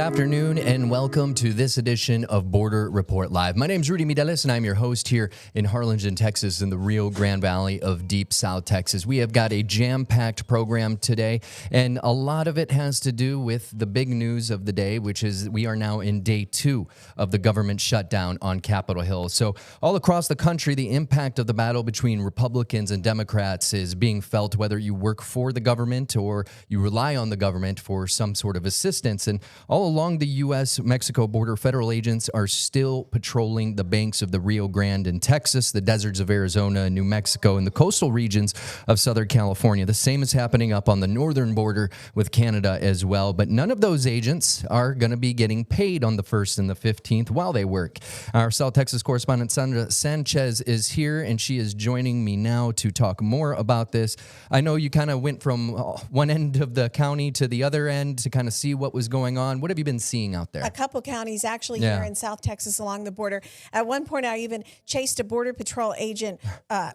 afternoon, and welcome to this edition of Border Report Live. My name is Rudy Mideles, and I'm your host here in Harlingen, Texas, in the Rio Grande Valley of deep South Texas. We have got a jam-packed program today, and a lot of it has to do with the big news of the day, which is we are now in day 2 of the government shutdown on Capitol Hill. So all across the country, the impact of the battle between Republicans and Democrats is being felt, whether you work for the government or you rely on the government for some sort of assistance. And all along the U.S.-Mexico border, federal agents are still patrolling the banks of the Rio Grande in Texas, the deserts of Arizona and New Mexico, and the coastal regions of Southern California. The same is happening up on the northern border with Canada as well. But none of those agents are going to be getting paid on the 1st and the 15th while they work. Our South Texas correspondent Sandra Sanchez is here, and she is joining me now to talk more about this. I know you kind of went from one end of the county to the other end to kind of see what was going on. What have you been seeing out there? A couple counties actually here in South Texas along the border. At one point, I even chased a Border Patrol agent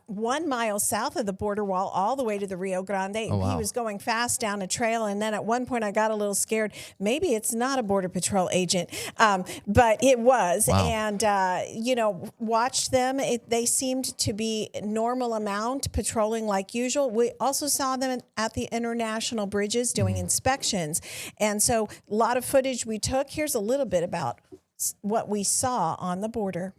1 mile south of the border wall all the way to the Rio Grande. Oh, wow. He was going fast down a trail, and then at one point, I got a little scared. Maybe it's not a Border Patrol agent, but it was. Wow. And, watched them. They seemed to be normal amount, patrolling like usual. We also saw them at the international bridges doing inspections. And so a lot of footage we took. Here's a little bit about what we saw on the border.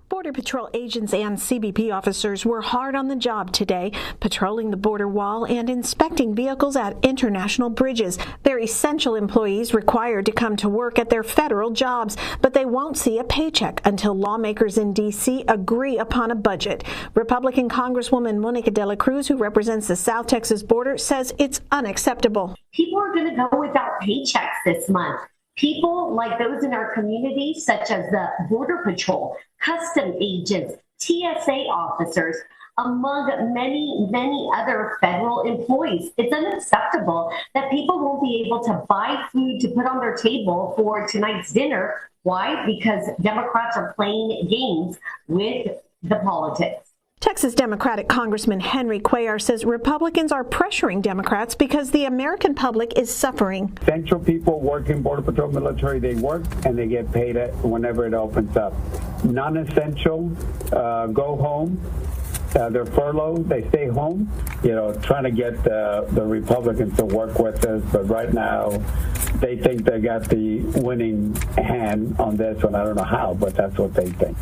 Border Patrol agents and CBP officers were hard on the job today, patrolling the border wall and inspecting vehicles at international bridges. They're essential employees required to come to work at their federal jobs, but they won't see a paycheck until lawmakers in D.C. agree upon a budget. Republican Congresswoman Monica De La Cruz, who represents the South Texas border, says it's unacceptable. People are going to go without paychecks this month. People like those in our community, such as the Border Patrol, custom agents, TSA officers, among many, many other federal employees. It's unacceptable that people won't be able to buy food to put on their table for tonight's dinner. Why? Because Democrats are playing games with the politics. Texas Democratic Congressman Henry Cuellar says Republicans are pressuring Democrats because the American public is suffering. Essential people working Border Patrol military, they work and they get paid whenever it opens up. Non-essential, go home. They're furloughed, they stay home, trying to get the Republicans to work with us. But right now, they think they got the winning hand on this one. I don't know how, but that's what they think.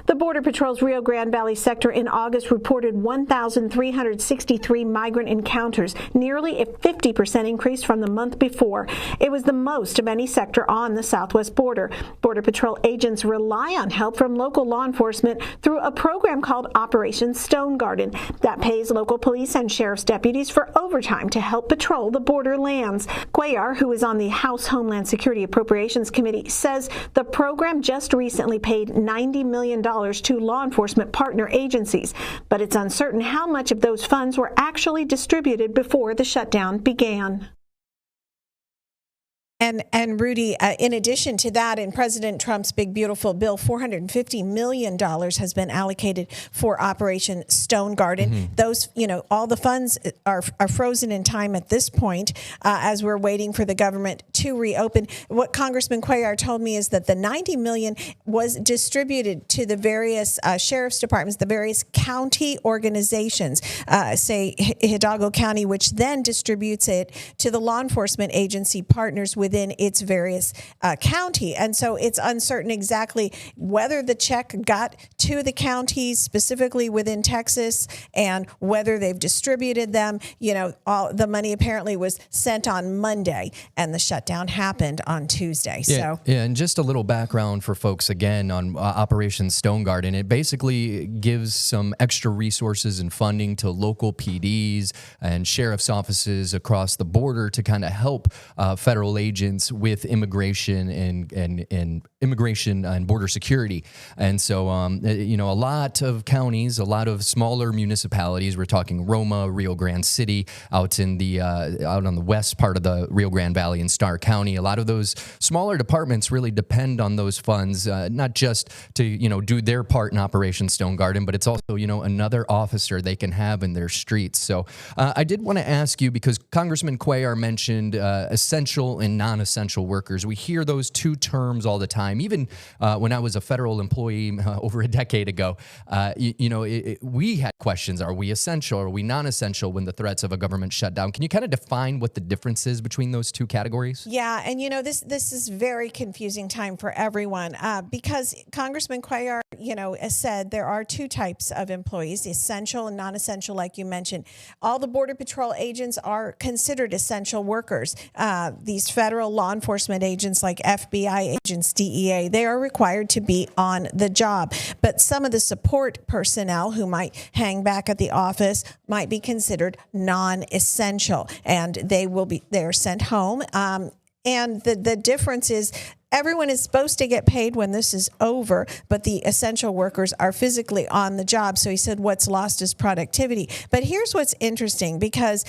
The Border Patrol's Rio Grande Valley sector in August reported 1,363 migrant encounters, nearly a 50% increase from the month before. It was the most of any sector on the southwest border. Border Patrol agents rely on help from local law enforcement through a program called Operation Stone Garden that pays local police and sheriff's deputies for overtime to help patrol the border lands. Cuellar, who is on the House Homeland Security Appropriations Committee, says the program just recently paid $90 million to law enforcement partner agencies, but it's uncertain how much of those funds were actually distributed before the shutdown began. And Rudy, in addition to that, in President Trump's big, beautiful bill, $450 million has been allocated for Operation Stone Garden. Mm-hmm. Those, all the funds are frozen in time at this point as we're waiting for the government to reopen. What Congressman Cuellar told me is that the $90 million was distributed to the various sheriff's departments, the various county organizations, say Hidalgo County, which then distributes it to the law enforcement agency partners within its various county. And so it's uncertain exactly whether the check got to the counties, specifically within Texas, and whether they've distributed them. All the money apparently was sent on Monday, and the shutdown happened on Tuesday. Yeah, and just a little background for folks, again, on Operation Stone Garden. It basically gives some extra resources and funding to local PDs and sheriff's offices across the border to kind of help federal agents with immigration and immigration and border security. And so, a lot of counties, a lot of smaller municipalities, we're talking Roma, Rio Grande City, out on the west part of the Rio Grande Valley in Starr County, a lot of those smaller departments really depend on those funds, not just to, do their part in Operation Stone Garden, but it's also, another officer they can have in their streets. So I did want to ask you, because Congressman Cuellar mentioned essential and non-essential workers. We hear those two terms all the time. Even when I was a federal employee over a decade ago, we had questions. Are we essential? Are we non-essential when the threats of a government shutdown? Can you kind of define what the difference is between those two categories? Yeah, and this is very confusing time for everyone because Congressman Cuellar, has said there are two types of employees, essential and non-essential, like you mentioned. All the Border Patrol agents are considered essential workers. These federal law enforcement agents like FBI agents, DEA, they are required to be on the job. But some of the support personnel who might hang back at the office might be considered non-essential, and they're sent home. And the difference is everyone is supposed to get paid when this is over, but the essential workers are physically on the job. So he said what's lost is productivity. But here's what's interesting, because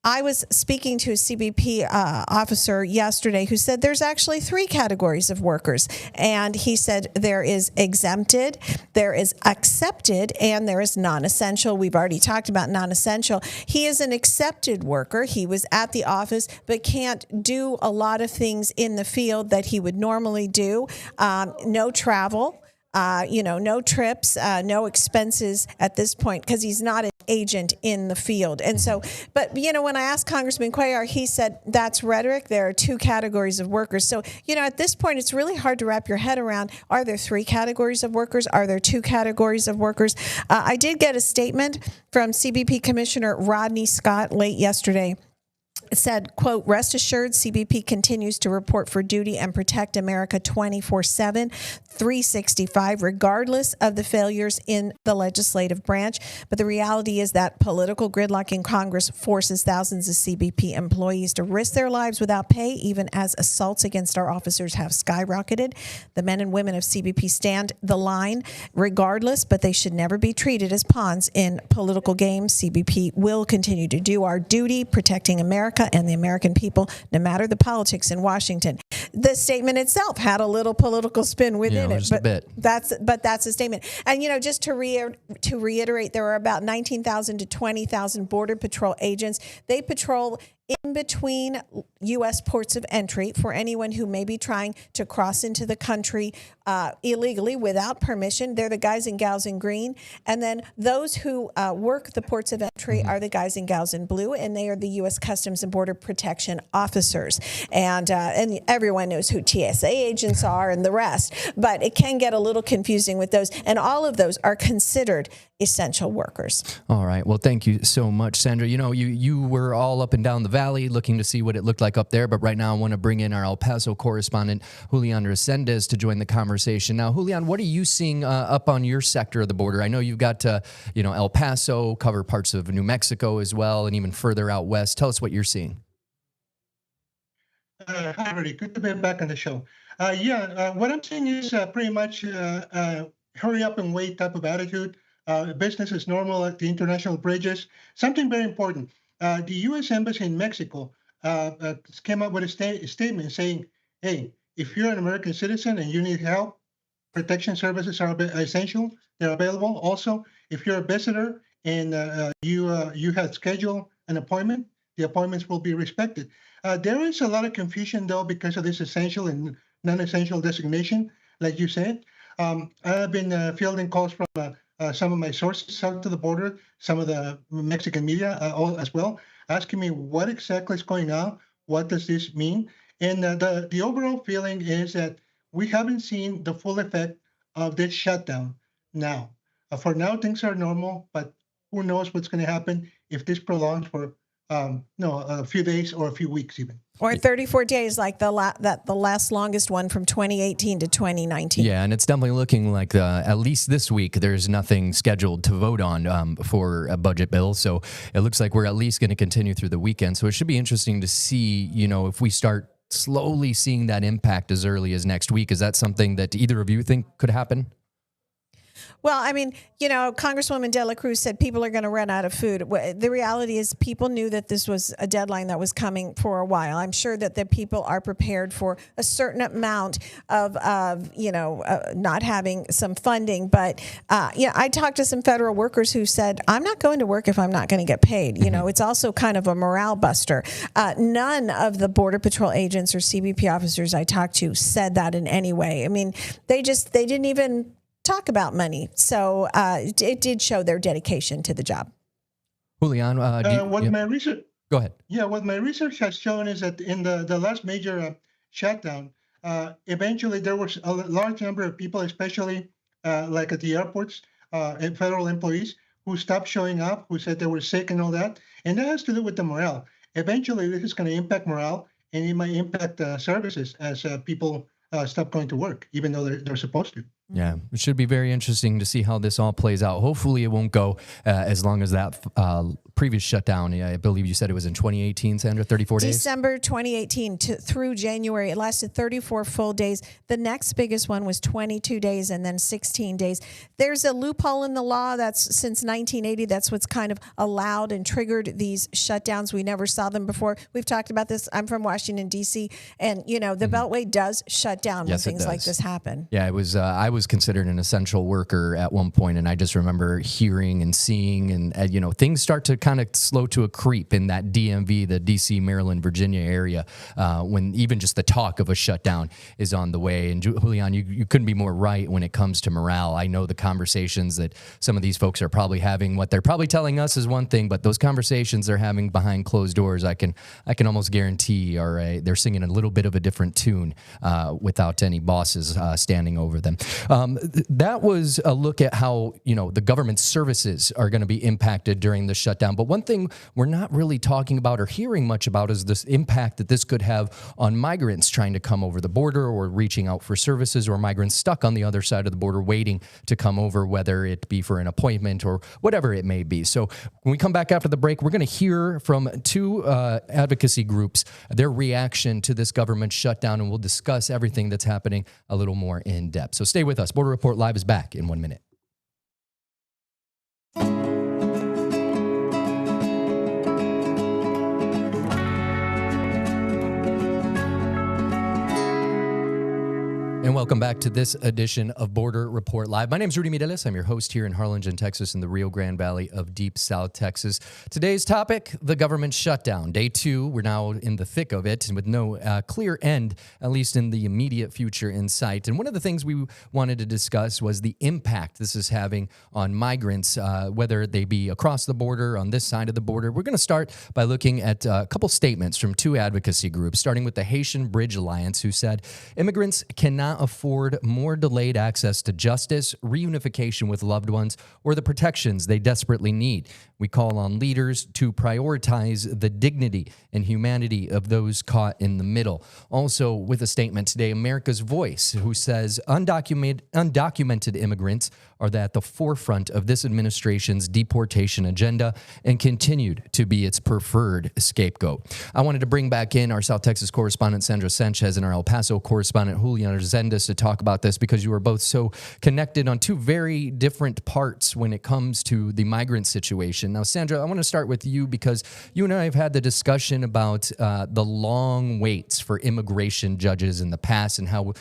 I was speaking to a CBP officer yesterday who said there's actually three categories of workers. And he said there is exempted, there is accepted, and there is non-essential. We've already talked about non-essential. He is an accepted worker. He was at the office, but can't do a lot of things in the field that he would normally do. No travel. No trips, no expenses at this point because he's not an agent in the field. And so, but, when I asked Congressman Cuellar, he said that's rhetoric. There are two categories of workers. So, at this point, it's really hard to wrap your head around, are there three categories of workers? Are there two categories of workers? I did get a statement from CBP Commissioner Rodney Scott late yesterday. It said, quote, "Rest assured, CBP continues to report for duty and protect America 24/7, 365, regardless of the failures in the legislative branch. But the reality is that political gridlock in Congress forces thousands of CBP employees to risk their lives without pay, even as assaults against our officers have skyrocketed. The men and women of CBP stand the line regardless, but they should never be treated as pawns in political games. CBP will continue to do our duty, protecting America and the American people, no matter the politics in Washington." The statement itself had a little political spin within it, just a bit. That's a statement. And just to reiterate, there are about 19,000 to 20,000 Border Patrol agents. They patrol in between U.S. ports of entry for anyone who may be trying to cross into the country illegally without permission. They're the guys and gals in green. And then those who work the ports of entry are the guys and gals in blue, and they are the U.S. Customs and Border Protection officers. And everyone knows who TSA agents are and the rest. But it can get a little confusing with those. And all of those are considered essential workers. All right. Well, thank you so much, Sandra. You were all up and down the valley looking to see what it looked like up there. But right now I want to bring in our El Paso correspondent, Julian Resendez, to join the conversation. Now, Julian, what are you seeing up on your sector of the border? I know you've got, El Paso, cover parts of New Mexico as well, and even further out west. Tell us what you're seeing. Hi, Rudy. Good to be back on the show. What I'm seeing is pretty much hurry up and wait type of attitude. Business as normal at the international bridges. Something very important. The U.S. Embassy in Mexico came up with a statement saying, hey, if you're an American citizen and you need help, protection services are essential. They're available. Also, if you're a visitor and you had scheduled an appointment, the appointments will be respected. There is a lot of confusion, though, because of this essential and non-essential designation, like you said. I've been fielding calls from some of my sources south to the border, some of the Mexican media as well, asking me what exactly is going on, what does this mean? And the overall feeling is that we haven't seen the full effect of this shutdown now. For now, things are normal, but who knows what's going to happen if this prolongs for a few days or a few weeks even. Or 34 days, like the last longest one from 2018 to 2019. Yeah, and it's definitely looking like at least this week there's nothing scheduled to vote on for a budget bill. So it looks like we're at least going to continue through the weekend. So it should be interesting to see, if we start slowly seeing that impact as early as next week. Is that something that either of you think could happen? Well, I mean, Congresswoman De La Cruz said people are going to run out of food. The reality is people knew that this was a deadline that was coming for a while. I'm sure that the people are prepared for a certain amount of not having some funding. But, I talked to some federal workers who said, I'm not going to work if I'm not going to get paid. It's also kind of a morale buster. None of the Border Patrol agents or CBP officers I talked to said that in any way. I mean, they didn't even talk about money. So it did show their dedication to the job. Julian, my research, go ahead. Yeah, what my research has shown is that in the last major shutdown, eventually there was a large number of people, especially like at the airports, and federal employees who stopped showing up, who said they were sick and all that. And that has to do with the morale. Eventually, this is going to impact morale, and it might impact services as people stop going to work, even though they're supposed to. Yeah, it should be very interesting to see how this all plays out. Hopefully it won't go as long as that previous shutdown. I believe you said it was in 2018, Sandra, 34 days? December 2018 through January. It lasted 34 full days. The next biggest one was 22 days and then 16 days. There's a loophole in the law that's since 1980. That's what's kind of allowed and triggered these shutdowns. We never saw them before. We've talked about this. I'm from Washington, D.C., and, the Beltway does shut down when things like this happen. Yeah, it was. I was considered an essential worker at one point, and I just remember hearing and seeing, and things start to kind of slow to a creep in that DMV, the DC, Maryland, Virginia area, when even just the talk of a shutdown is on the way. And Julian, you couldn't be more right when it comes to morale. I know the conversations that some of these folks are probably having. What they're probably telling us is one thing, but those conversations they're having behind closed doors, I can almost guarantee they're singing a little bit of a different tune without any bosses standing over them. That was a look at how, the government services are going to be impacted during the shutdown. But one thing we're not really talking about or hearing much about is this impact that this could have on migrants trying to come over the border or reaching out for services, or migrants stuck on the other side of the border waiting to come over, whether it be for an appointment or whatever it may be. So when we come back after the break, we're going to hear from two advocacy groups, their reaction to this government shutdown, and we'll discuss everything that's happening a little more in depth. So stay with us. Border Report Live is back in 1 minute. And welcome back to this edition of Border Report Live. My name is Rudy Mireles. I'm your host here in Harlingen, Texas, in the Rio Grande Valley of Deep South Texas. Today's topic, the government shutdown. Day 2, we're now in the thick of it, and with no clear end, at least in the immediate future in sight. And one of the things we wanted to discuss was the impact this is having on migrants, whether they be across the border, on this side of the border. We're going to start by looking at a couple statements from two advocacy groups, starting with the Haitian Bridge Alliance, who said, immigrants cannot afford more delayed access to justice, reunification with loved ones, or the protections they desperately need. We call on leaders to prioritize the dignity and humanity of those caught in the middle. Also, with a statement today, America's Voice, who says undocumented immigrants are at the forefront of this administration's deportation agenda and continued to be its preferred scapegoat. I wanted to bring back in our South Texas correspondent, Sandra Sanchez, and our El Paso correspondent, Julian Zendes, to talk about this because you are both so connected on two very different parts when it comes to the migrant situation. Now, Sandra, I want to start with you because you and I have had the discussion about the long waits for immigration judges in the past and how,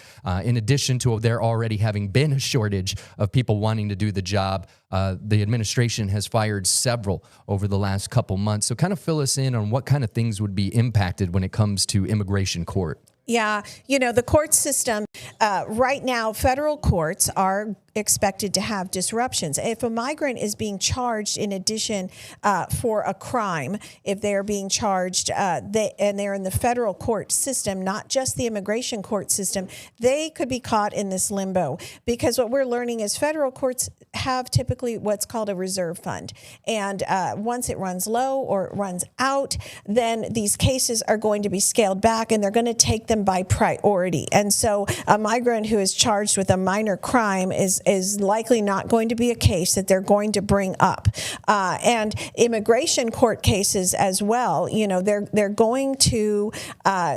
in addition to there already having been a shortage of people wanting to do the job, the administration has fired several over the last couple months. So kind of fill us in on what kind of things would be impacted when it comes to immigration court. Yeah, the court system right now, federal courts are expected to have disruptions. If a migrant is being charged in addition for a crime, if they're being charged and they're in the federal court system, not just the immigration court system, they could be caught in this limbo because what we're learning is federal courts have typically what's called a reserve fund. And once it runs low or it runs out, then these cases are going to be scaled back and they're going to take them them by priority. And so a migrant who is charged with a minor crime is likely not going to be a case that they're going to bring up. And immigration court cases as well, they're going to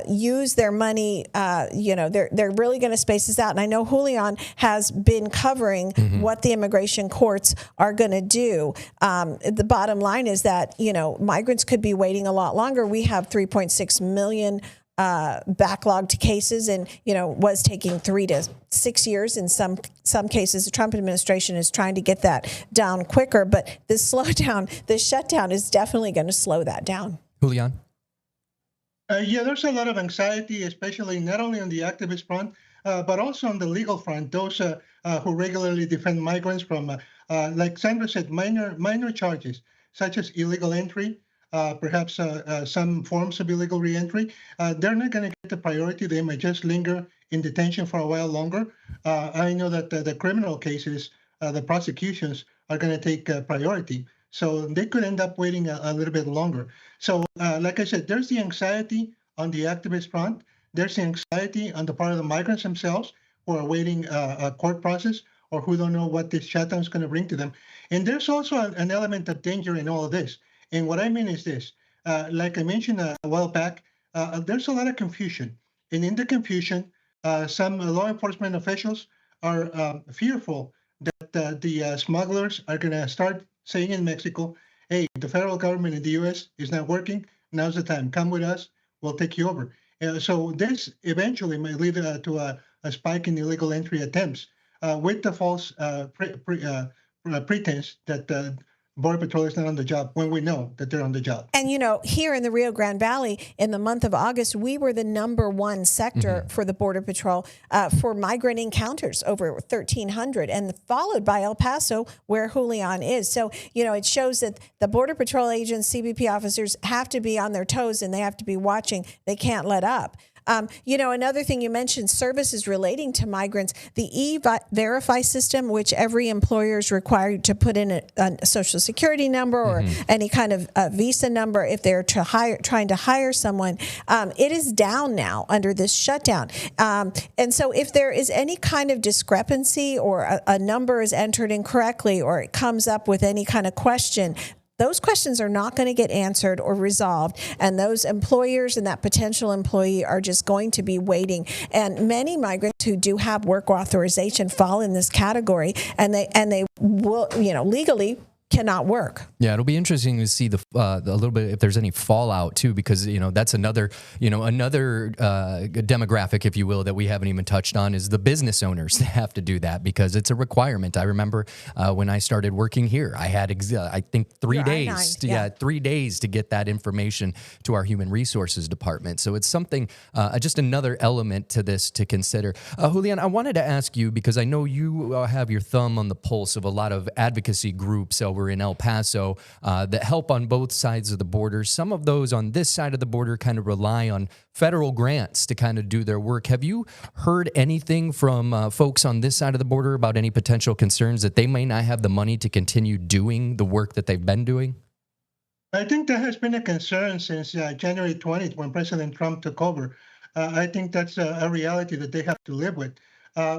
use their money, they're really going to space this out. And I know Julian has been covering what the immigration courts are going to do. The bottom line is that, migrants could be waiting a lot longer. We have 3.6 million backlogged cases, and was taking 3 to 6 years in some cases. The Trump administration is trying to get that down quicker, but this shutdown is definitely going to slow that down. Julian? There's a lot of anxiety, especially not only on the activist front, but also on the legal front. Those who regularly defend migrants from, like Sandra said, minor charges, such as illegal entry, perhaps some forms of illegal reentry, they're not going to get the priority. They may just linger in detention for a while longer. I know that the criminal cases, the prosecutions are going to take priority. So they could end up waiting a little bit longer. So like I said, there's the anxiety on the activist front. There's the anxiety on the part of the migrants themselves who are waiting a court process or who don't know what this shutdown is going to bring to them. And there's also an element of danger in all of this. And what I mean is this, like I mentioned a while back, there's a lot of confusion. And in the confusion, some law enforcement officials are fearful that the smugglers are going to start saying in Mexico, hey, the federal government in the U.S. is not working. Now's the time. Come with us. We'll take you over. So this eventually may lead to a spike in illegal entry attempts with the false pretense that Border Patrol is not on the job when we know that they're on the job. And, here in the Rio Grande Valley, in the month of August, we were the #1 sector for the Border Patrol for migrant encounters, over 1,300, and followed by El Paso, where Julian is. So, it shows that the Border Patrol agents, CBP officers, have to be on their toes and they have to be watching. They can't let up. Another thing you mentioned, services relating to migrants, the E-Verify system, which every employer is required to put in a social security number or any kind of visa number if they're trying to hire someone. It is down now under this shutdown. And so if there is any kind of discrepancy or a number is entered incorrectly or it comes up with any kind of question, those questions are not going to get answered or resolved, and those employers and that potential employee are just going to be waiting. And many migrants who do have work authorization fall in this category, and they will, legally cannot work. Yeah, it'll be interesting to see a little bit if there's any fallout too, because that's another demographic, if you will, that we haven't even touched on is the business owners that have to do that because it's a requirement. I remember when I started working here, I had I think 3 days. I-9, 3 days to get that information to our human resources department. So it's something, just another element to this to consider. Julian, I wanted to ask you because I know you have your thumb on the pulse of a lot of advocacy groups over in El Paso that help on both sides of the border. Some of those on this side of the border kind of rely on federal grants to kind of do their work. Have you heard anything from folks on this side of the border about any potential concerns that they may not have the money to continue doing the work that they've been doing? I think that has been a concern since January 20th when President Trump took over. I think that's a reality that they have to live with.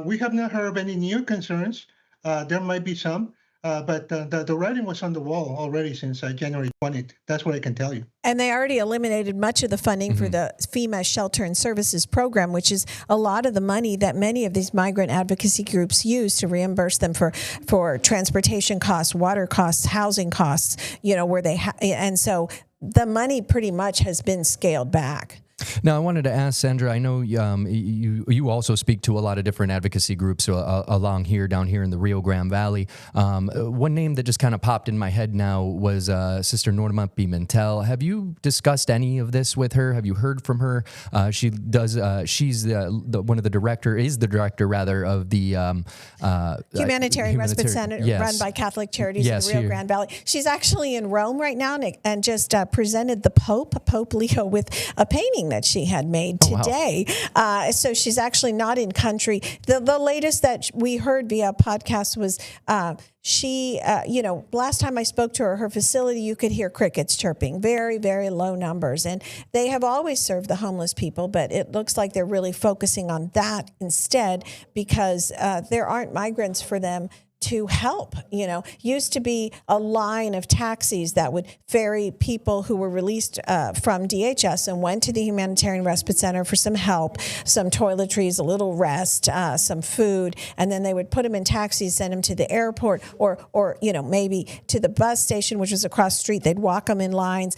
We have not heard of any new concerns. There might be some. But the writing was on the wall already since January 20th. That's what I can tell you. And they already eliminated much of the funding for the FEMA Shelter and Services Program, which is a lot of the money that many of these migrant advocacy groups use to reimburse them for transportation costs, water costs, housing costs, where they and so the money pretty much has been scaled back. Now, I wanted to ask Sandra, I know you also speak to a lot of different advocacy groups down here in the Rio Grande Valley. One name that just kind of popped in my head now was Sister Norma Pimentel. Have you discussed any of this with her? Have you heard from her? She's one of the director of the Humanitarian Respite Center run by Catholic Charities in the Rio Grande Valley. She's actually in Rome right now and just presented the Pope Leo, with a painting that she had made Oh, wow. today. So she's actually not in country. The latest that we heard via podcast was she, last time I spoke to her facility, you could hear crickets chirping, very, very low numbers. And they have always served the homeless people, but it looks like they're really focusing on that instead because there aren't migrants for them to help. Used to be a line of taxis that would ferry people who were released from DHS and went to the Humanitarian Respite Center for some help, some toiletries, a little rest, some food, and then they would put them in taxis, send them to the airport, or maybe to the bus station, which was across the street. They'd walk them in lines.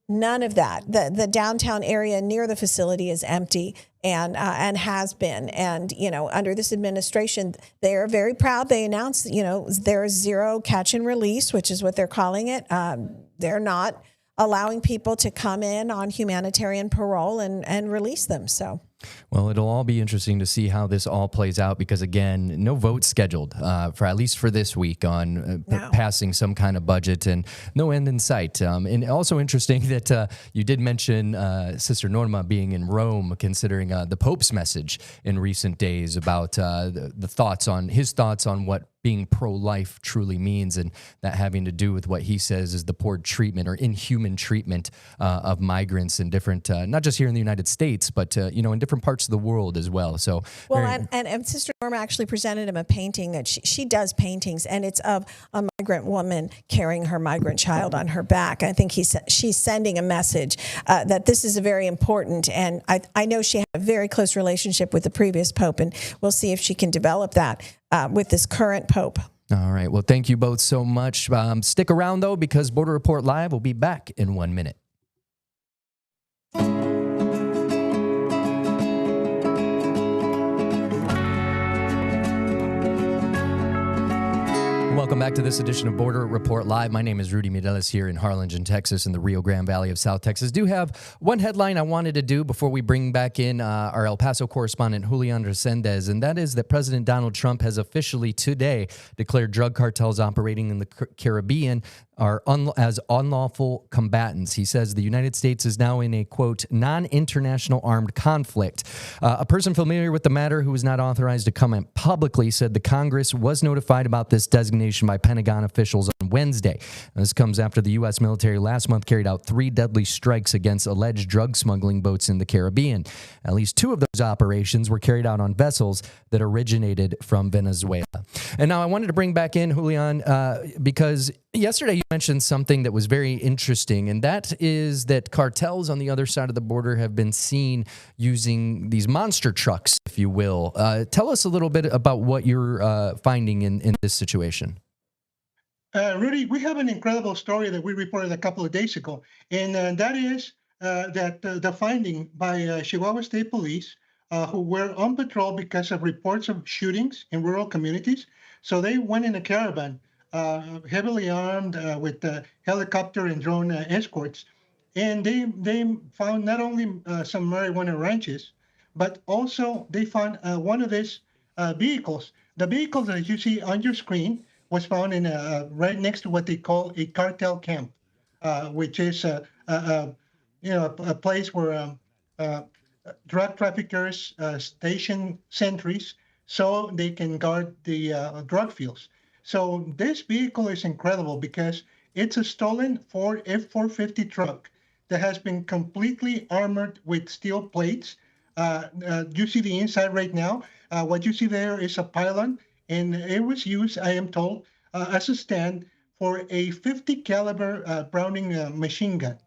None of that. The downtown area near the facility is empty and has been. And, under this administration, they are very proud. They announced, there's zero catch and release, which is what they're calling it. They're not allowing people to come in on humanitarian parole and release them. So. Well, it'll all be interesting to see how this all plays out because, again, no vote scheduled for at least for this week on passing some kind of budget and no end in sight. And also interesting that you did mention Sister Norma being in Rome, considering the Pope's message in recent days about his thoughts on what being pro-life truly means, and that having to do with what he says is the poor treatment or inhuman treatment of migrants in different, not just here in the United States, but in different parts of the world as well. So, and Sister Norma actually presented him a painting that she does paintings, and it's of a migrant woman carrying her migrant child on her back. I think she's sending a message that this is a very important, and I know she had a very close relationship with the previous Pope, and we'll see if she can develop that with this current Pope. All right. Well, thank you both so much. Stick around, though, because Border Report Live will be back in 1 minute. Welcome back to this edition of Border Report Live. My name is Rudy Mideles here in Harlingen, Texas, in the Rio Grande Valley of South Texas. Do have one headline I wanted to do before we bring back in our El Paso correspondent, Julian Resendez, and that is that President Donald Trump has officially today declared drug cartels operating in the Caribbean as unlawful combatants. He says the United States is now in a, quote, non-international armed conflict. A person familiar with the matter who was not authorized to comment publicly said the Congress was notified about this designation by Pentagon officials on Wednesday. This comes after the U.S. military last month carried out 3 deadly strikes against alleged drug smuggling boats in the Caribbean. At least 2 of those operations were carried out on vessels that originated from Venezuela. And now I wanted to bring back in Julian because yesterday you mentioned something that was very interesting, and that is that cartels on the other side of the border have been seen using these monster trucks, if you will. Tell us a little bit about what you're finding in this situation. Rudy, we have an incredible story that we reported a couple of days ago, and that is that the finding by Chihuahua State Police, who were on patrol because of reports of shootings in rural communities. So they went in a caravan, heavily armed with helicopter and drone escorts, and they found not only some marijuana ranches, but also they found one of these vehicles. The vehicle that you see on your screen was found in right next to what they call a cartel camp, which is a place where drug traffickers station sentries so they can guard the drug fields. So this vehicle is incredible because it's a stolen Ford F-450 truck that has been completely armored with steel plates. You see the inside right now. What you see there is a pylon, and it was used, I am told, as a stand for a 50 caliber Browning machine gun,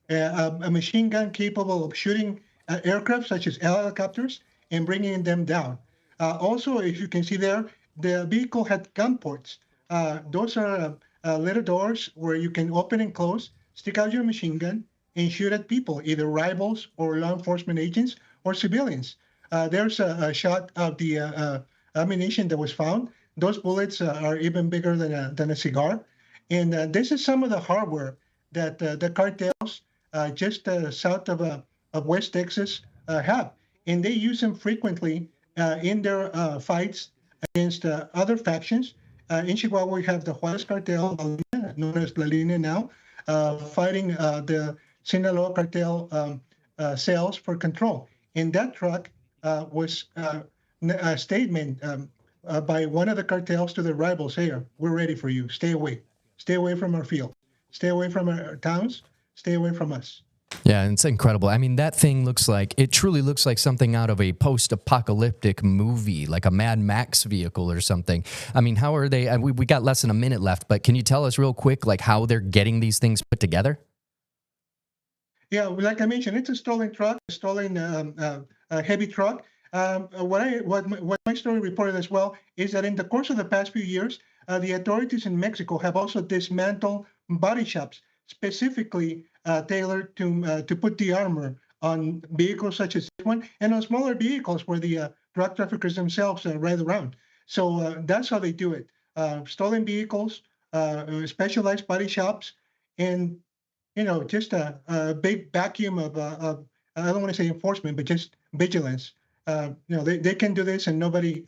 a machine gun capable of shooting aircraft such as helicopters and bringing them down. Also, if you can see there, the vehicle had gun ports. Those are little doors where you can open and close, stick out your machine gun, and shoot at people, either rivals or law enforcement agents or civilians. There's a shot of the ammunition that was found. Those bullets are even bigger than a cigar. And this is some of the hardware that the cartels just south of West Texas have. And they use them frequently in their fights against other factions. In Chihuahua, we have the Juarez cartel, known as La Línea now, fighting the Sinaloa cartel cells for control. In that truck was a statement by one of the cartels to their rivals, hey, we're ready for you. Stay away. Stay away from our field. Stay away from our towns. Stay away from us. Yeah, it's incredible. I mean, that thing truly looks like something out of a post-apocalyptic movie, like a Mad Max vehicle or something. I mean, how are they, we got less than a minute left, but can you tell us real quick, like how they're getting these things put together? Yeah, like I mentioned, it's a stolen truck, a stolen heavy truck. What my story reported as well is that in the course of the past few years, the authorities in Mexico have also dismantled body shops specifically tailored to put the armor on vehicles such as this one and on smaller vehicles where the drug traffickers themselves ride around. So that's how they do it. Stolen vehicles, specialized body shops, and just a big vacuum of I don't want to say enforcement, but just vigilance. They can do this, and nobody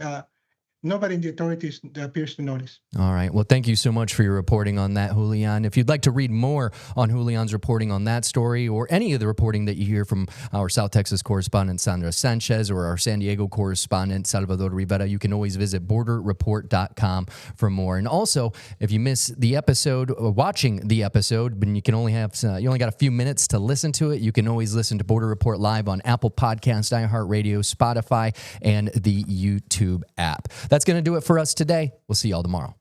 in the authorities appears to notice. All right. Well, thank you so much for your reporting on that, Julian. If you'd like to read more on Julian's reporting on that story or any of the reporting that you hear from our South Texas correspondent, Sandra Sanchez, or our San Diego correspondent, Salvador Rivera, you can always visit borderreport.com for more. And also, if you miss the episode, watching the episode, but you only got a few minutes to listen to it, you can always listen to Border Report live on Apple Podcasts, iHeartRadio, Spotify, and the YouTube app. That's going to do it for us today. We'll see y'all tomorrow.